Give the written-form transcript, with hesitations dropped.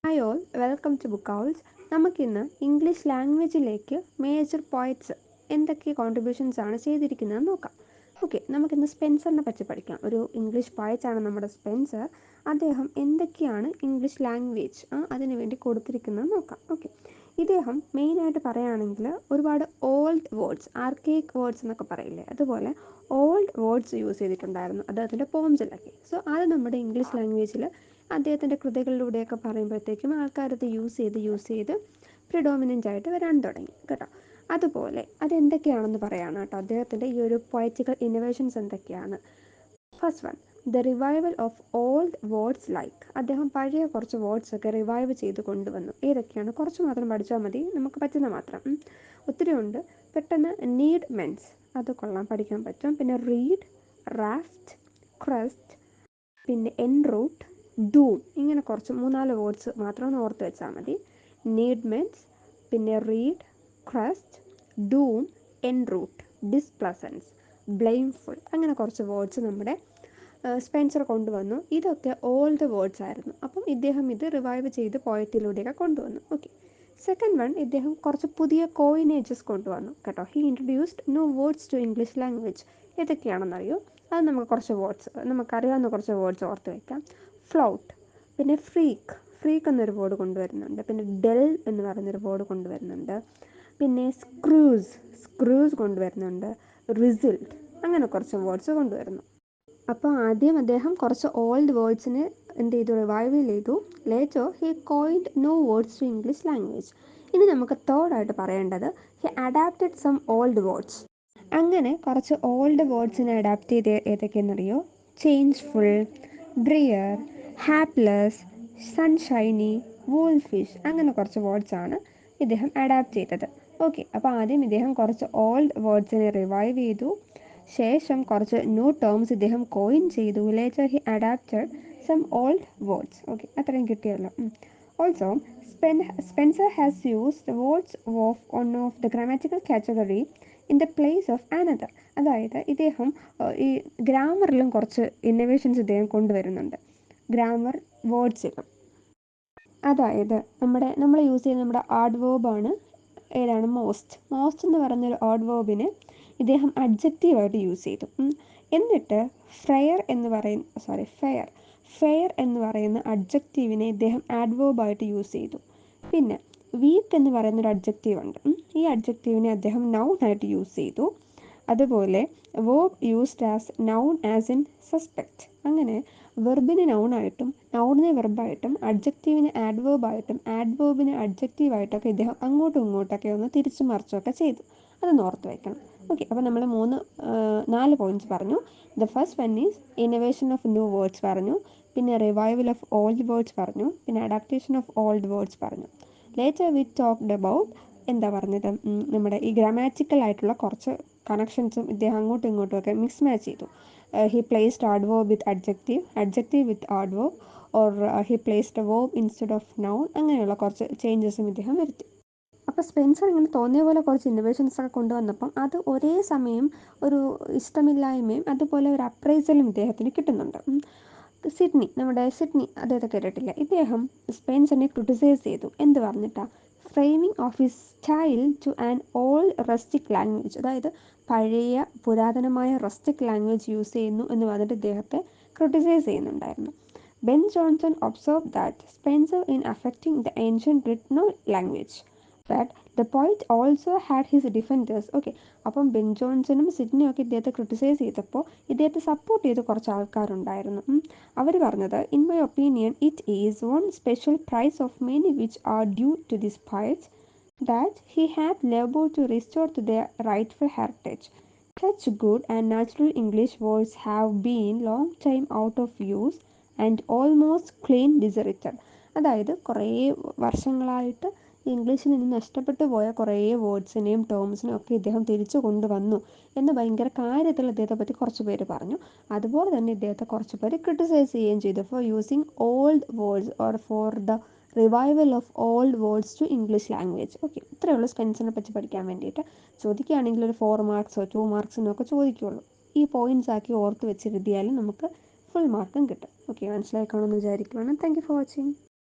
Hi all, welcome to book owls. നമുക്കിന്ന് English ലാംഗ്വേജിലേക്ക് major poets എന്തൊക്കെ കോൺട്രിബ്യൂഷൻസ് ആണ് ചെയ്തിരിക്കുന്നതെന്ന് നോക്കാം. ഓക്കെ, നമുക്കിന്ന് സ്പെൻസറിനെ പറ്റി പഠിക്കാം. ഒരു ഇംഗ്ലീഷ് പോയറ്റാണ് നമ്മുടെ സ്പെൻസർ. അദ്ദേഹം എന്തൊക്കെയാണ് ഇംഗ്ലീഷ് ലാംഗ്വേജ് അതിനു വേണ്ടി കൊടുത്തിരിക്കുന്നത് നോക്കാം. ഓക്കെ, ഇദ്ദേഹം മെയിനായിട്ട് പറയുകയാണെങ്കിൽ ഒരുപാട് ഓൾഡ് വേർഡ്സ്, ആർക്കേക്ക് വേർഡ്സ് എന്നൊക്കെ പറയില്ലേ, അതുപോലെ ഓൾഡ് വേർഡ്സ് യൂസ് ചെയ്തിട്ടുണ്ടായിരുന്നു അദ്ദേഹത്തിൻ്റെ പോംസിലൊക്കെ. സോ അത് നമ്മുടെ ഇംഗ്ലീഷ് ലാംഗ്വേജിൽ അദ്ദേഹത്തിൻ്റെ കൃതികളിലൂടെയൊക്കെ പറയുമ്പോഴത്തേക്കും ആൾക്കാരത് യൂസ് ചെയ്ത് പ്രിഡോമിനൻ്റ് ആയിട്ട് വരാൻ തുടങ്ങി കേട്ടോ. അതുപോലെ അതെന്തൊക്കെയാണെന്ന് പറയുകയാണ് കേട്ടോ. അദ്ദേഹത്തിൻ്റെ ഈ ഒരു പൊയറ്റിക്കൽ ഇന്നോവേഷൻസ് എന്തൊക്കെയാണ്. First one, the revival of old words like. അദ്ദേഹം പഴയ കുറച്ച് വേർഡ്സൊക്കെ റിവൈവ് ചെയ്ത് കൊണ്ടുവന്നു. ഏതൊക്കെയാണ്? കുറച്ച് മാത്രം പഠിച്ചാൽ മതി, നമുക്ക് പറ്റുന്ന മാത്രം. ഒത്തിരി ഉണ്ട്. പെട്ടെന്ന് നീഡ് മെൻസ്, അത് കൊള്ളാം, പഠിക്കാൻ പറ്റും. പിന്നെ റീഡ്, റാഫ്റ്റ്, ക്രസ്റ്റ്, പിന്നെ എൻറൂട്ട്, ഡൂം, ഇങ്ങനെ കുറച്ച് 3-4 വേർഡ്സ് മാത്രം ഓർത്ത് വെച്ചാൽ മതി. നീഡ് മെൻസ്, പിന്നെ റീഡ്, ക്രസ്റ്റ്, ഡൂം, എൻറൂട്ട്, ഡിസ്പ്ലസൻസ്, ബ്ലെയിംഫുൾ, അങ്ങനെ കുറച്ച് വേർഡ്സ് നമ്മുടെ സ്പെൻസർ കൊണ്ടുവന്നു. ഇതൊക്കെ ഓൾഡ് വേർഡ്സ് ആയിരുന്നു. അപ്പം ഇദ്ദേഹം ഇത് റിവൈവ് ചെയ്ത് പോയറ്റിലൂടെയൊക്കെ കൊണ്ടുവന്നു. ഓക്കെ, സെക്കൻഡ് വൺ, ഇദ്ദേഹം കുറച്ച് പുതിയ കോയിനേജസ് കൊണ്ടുവന്നു കേട്ടോ. He introduced new words to English language. ഏതൊക്കെയാണെന്നറിയോ? അത് നമുക്ക് കുറച്ച് വേർഡ്സ്, നമുക്കറിയാവുന്ന കുറച്ച് വേർഡ്സ് ഓർത്ത് വയ്ക്കാം. ഫ്ലൗട്ട്, പിന്നെ ഫ്രീക്ക് എന്നൊരു വേർഡ് കൊണ്ടുവരുന്നുണ്ട്. പിന്നെ ഡെൽ എന്ന് പറയുന്നൊരു വേർഡ് കൊണ്ടുവരുന്നുണ്ട്. പിന്നെ സ്ക്രൂസ് കൊണ്ടുവരുന്നുണ്ട്. റിസിൽട്ട്, അങ്ങനെ കുറച്ച് വേർഡ്സ് കൊണ്ടുവരുന്നു. അപ്പോൾ ആദ്യം അദ്ദേഹം കുറച്ച് ഓൾഡ് വേർഡ്സിനെ എന്ത് ചെയ്തു? റിവൈവ് ചെയ്തു. Later he coined new words to English language. ഇനി നമുക്ക് തേർഡായിട്ട് പറയേണ്ടത് he adapted some old words. അങ്ങനെ കുറച്ച് ഓൾഡ് വേർഡ്സിനെ അഡാപ്റ്റ് ചെയ്ത് ഏതൊക്കെയെന്നറിയോ? ചേഞ്ച്ഫുൾ, ബ്രിയർ, ഹാപ്ലെസ്, സൺഷൈനി, വൂൾഫിഷ്, അങ്ങനെ കുറച്ച് വേർഡ്സാണ് ഇദ്ദേഹം അഡാപ്റ്റ് ചെയ്തത്. ഓക്കെ, അപ്പോൾ ആദ്യം ഇദ്ദേഹം കുറച്ച് ഓൾഡ് വേർഡ്സിനെ റിവൈവ് ചെയ്തു. ശേഷം കുറച്ച് ന്യൂ ടേംസ് ഇദ്ദേഹം കോയിൻ ചെയ്തു. Later he adapted some old words. Okay, അത്രയും കിട്ടിയല്ലോ. Also Spenser has used words of one of the grammatical category in the place of another. അതായത് ഇദ്ദേഹം ഈ ഗ്രാമറിലും കുറച്ച് ഇന്നോവേഷൻസ് ഇദ്ദേഹം കൊണ്ടുവരുന്നുണ്ട്. ഗ്രാമർ വേർഡ്സിലും, അതായത് നമ്മൾ യൂസ് ചെയ്യുന്ന നമ്മുടെ ആഡ് വേർബാണ് ഏതാണ്? മോസ്റ്റ് എന്ന് പറയുന്നൊരു ആഡ് വേർബിന് ഇദ്ദേഹം അഡ്ജക്റ്റീവായിട്ട് യൂസ് ചെയ്തു. എന്നിട്ട് ഫെയർ എന്ന് പറയുന്ന അഡ്ജക്റ്റീവിനെ ഇദ്ദേഹം ആഡ്വേർബായിട്ട് യൂസ് ചെയ്തു. പിന്നെ വീക്ക് എന്ന് പറയുന്നൊരു അഡ്ജക്റ്റീവ് ഉണ്ട്. ഈ അഡ്ജക്റ്റീവിനെ അദ്ദേഹം നൗൺ ആയിട്ട് യൂസ് ചെയ്തു. അതുപോലെ verb used as noun as in suspect. അങ്ങനെ വെർബിന് നൗണായിട്ടും നൗണിനെ വെർബായിട്ടും അഡ്ജക്റ്റീവിന് ആഡ്വേർബായിട്ടും ആഡ്വേർബിന് അഡ്ജക്റ്റീവായിട്ടൊക്കെ ഇദ്ദേഹം അങ്ങോട്ടും ഇങ്ങോട്ടൊക്കെ ഒന്ന് തിരിച്ചു മറിച്ചൊക്കെ ചെയ്തു. അതൊന്ന് ഓർത്ത് വയ്ക്കണം. ഓക്കെ, അപ്പോൾ നമ്മൾ 4 പോയിന്റ്സ് പറഞ്ഞു. The first one is innovation of new words പറഞ്ഞു. പിന്നെ റിവൈവൽ ഓഫ് ഓൾഡ് വേർഡ്സ് പറഞ്ഞു. പിന്നെ അഡാപ്റ്റേഷൻ ഓഫ് ഓൾഡ് വേർഡ്സ് പറഞ്ഞു. ലേറ്റർ വി ടോക്ക്ഡ് അബൌട്ട് എന്താ പറഞ്ഞത്? നമ്മുടെ ഈ ഗ്രാമാറ്റിക്കൽ ആയിട്ടുള്ള കുറച്ച് കണക്ഷൻസും ഇദ്ദേഹം അങ്ങോട്ടും ഇങ്ങോട്ടും ഒക്കെ മിക്സ് മാച്ച് ചെയ്തു. He placed add verb with adjective with add verb, or he placed A verb instead of noun. അങ്ങനെയുള്ള കുറച്ച് ചേഞ്ചസും ഇദ്ദേഹം വരുത്തി. അപ്പോൾ സ്പെൻസർ ഇങ്ങനെ തോന്നിയ പോലെ കുറച്ച് ഇന്നോവേഷൻസ് ഒക്കെ കൊണ്ടുവന്നപ്പം അത് ഒരേ സമയം ഒരു ഇഷ്ടമില്ലായ്മയും അതുപോലെ ഒരു അപ്രൈസലും ഇദ്ദേഹത്തിന് കിട്ടുന്നുണ്ട്. നമ്മുടെ സിഡ്നി അദ്ദേഹത്തെ കേട്ടിട്ടില്ല. ഇദ്ദേഹം സ്പെൻസറിനെ ക്രിട്ടിസൈസ് ചെയ്തു. എന്ത് പറഞ്ഞിട്ടാ? Framing of his style to an old rustic language. അതായത് പഴയ പുരാതനമായ റസ്റ്റിക് ലാംഗ്വേജ് യൂസ് ചെയ്യുന്നു എന്ന് പറഞ്ഞിട്ട് ഇദ്ദേഹത്തെ ക്രിട്ടിസൈസ് ചെയ്യുന്നുണ്ടായിരുന്നു. Ben Jonson observe that Spenser in affecting the ancient writ no language that the poet also had his defenders. Okay, അപ്പം Ben ജോൺസണും സിഡ്നിയും ഒക്കെ ഇദ്ദേഹത്തെ ക്രിട്ടിസൈസ് ചെയ്തപ്പോൾ ഇദ്ദേഹത്തെ സപ്പോർട്ട് ചെയ്ത് കുറച്ച് ആൾക്കാരുണ്ടായിരുന്നു. അവർ പറഞ്ഞത്, in my opinion it is one special praise of many which are due to this poets that he hath labored to restore to their rightful heritage. Such good and natural English words have been long time out of use and almost clean deserted. അതായത് കുറേ വർഷങ്ങളായിട്ട് ഇംഗ്ലീഷിൽ നിന്ന് നഷ്ടപ്പെട്ടു പോയ കുറേ വേർഡ്സിനെയും ടേംസിനെയും ഒക്കെ ഇദ്ദേഹം തിരിച്ചു കൊണ്ടുവന്നു എന്ന് ഭയങ്കര കാര്യത്തിൽ ഇദ്ദേഹത്തെ പറ്റി കുറച്ച് പേര് പറഞ്ഞു. അതുപോലെ തന്നെ ഇദ്ദേഹത്തെ കുറച്ച് പേര് ക്രിട്ടിസൈസ് ചെയ്യുകയും ചെയ്തു for using old words or for the revival of old words to English language. Okay, ഇത്രയേ ഉള്ളൂ സ്പെൻസറിനെ പറ്റി പഠിക്കാൻ വേണ്ടിയിട്ട്. ചോദിക്കുകയാണെങ്കിൽ ഒരു 4 മാർക്സോ 2 മാർക്സിനോ ഒക്കെ ചോദിക്കുകയുള്ളൂ. ഈ പോയിന്റ്സ് ആക്കി ഓർത്ത് വെച്ചെഴുതിയാലും നമുക്ക് ഫുൾ മാർക്കും കിട്ടും. ഓക്കെ, മനസ്സിലാക്കണമെന്ന് വിചാരിക്കുകയാണ്. Thank you for watching.